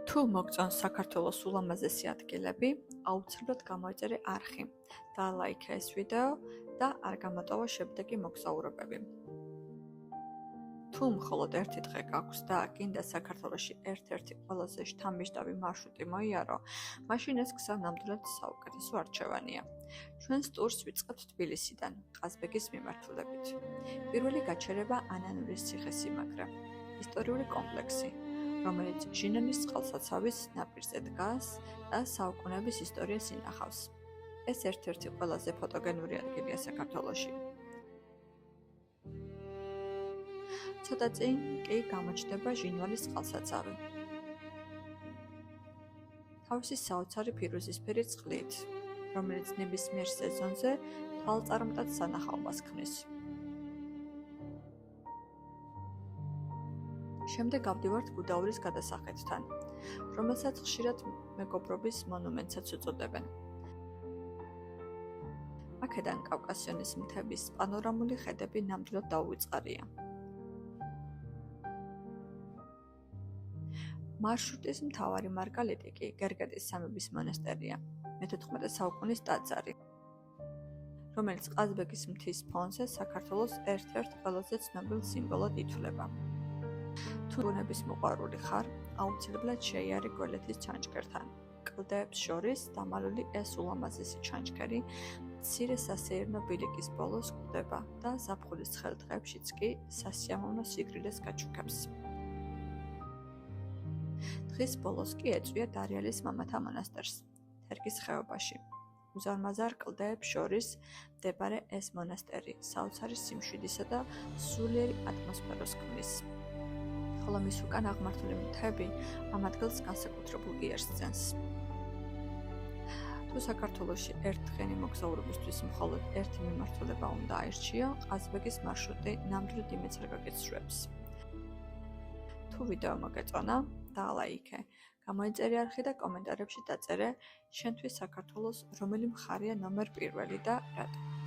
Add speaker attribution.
Speaker 1: თუ მოგწონს საქართველოს ულამაზესი ადგილები, აუცილებლად გამოიწერე არხი, დაალაიქე ეს ვიდეო და არ გამოტოვა შემდეგი მოგზაურობები. თუ მხოლოდ ერთი დღე გაქვს და გინდა საქართველოში ერთ-ერთი ყველაზე შთამბეჭდავი მარშრუტი მოიარო, მაშინ ეს გზა ნამდვილად საუკეთესო არჩევანია. ჩვენს ტურს ვიწყებთ თბილისიდან, ყაზბეგის მიმართულებით. პირველი გაჩერება ანანურის ციხესიმაგრე, ისტორიული კომპლექსი, რომელიც ჟინონის წყალსაცავის ნაპირზე დგას და საუკუნეების ისტორიას ინახავს. ეს ერთ-ერთი ყველაზე ფოტოგენური ადგილია საქართველოში. ცოტა წინ კი გამოჩნდება ჟინვალის წყალსაცავი. თავისი საოცარი ფირუზისფერი წყლით, რომელიც ნებისმიერ სეზონზე თვალწარმტაც სანახაობას ქმნის. შემდეგ გავდივართ გუდაურის გადასახეთთან, რომელსაც ხშირად მეგობრობის მონუმენტსაც უწოდებენ. აქედან კავკასიონის მთების პანორამული ხედები ნამდვილად დაუვიწყარია. მარშრუტის მთავარი მარგალიტი კი გერგეტის სამების მონასტერია, მე-14 საუკუნის ტაძარი, რომელიც ყაზბეგის მთის ფონზე საქართველოს ერთ-ერთ ყველაზე ცნობილ სიმბოლოდ ითვლება. თუ ბუნების მოყვარული ხარ, აუცილებლად შეიარე გველეთის ჩანჩქერთან. კლდეებს შორის დამალული ეს ულამაზესი ჩანჩქერი მცირე სასეირნო ბილიკის ბოლოს გვხვდება და ზაფხულის ცხელ დღეებშიც კი სასიამოვნო სიგრილეს გაჩუქებს. დღის ბოლოს კი ეწვია დარიალის მამათა მონასტერს, თერგის ხეობაში. უზარმაზარ კლდეებს შორის მდებარე ეს მონასტერი საოცარი სიმშვიდისა და სულიერი ატმოსფეროს ქმნის. ხოლო მის უკან აღმართული მთები ამ ადგილს განსაკუთრებულ იერს ძენს. თუ საქართველოში ერთდღიანი მოგზაურობისთვის მხოლოდ ერთი მიმართულება უნდა აირჩიო, ყაზბეგის მარშრუტი ნამდვილად იმედს არ გაგეცრუებს. თუ ვიდეო მოგეწონა, დაალაიქე, გამოიწერე არხი და კომენტარებში დაწერე შენთვის საქართველოს რომელი მხარეა ნომერ პირველი და რატომ.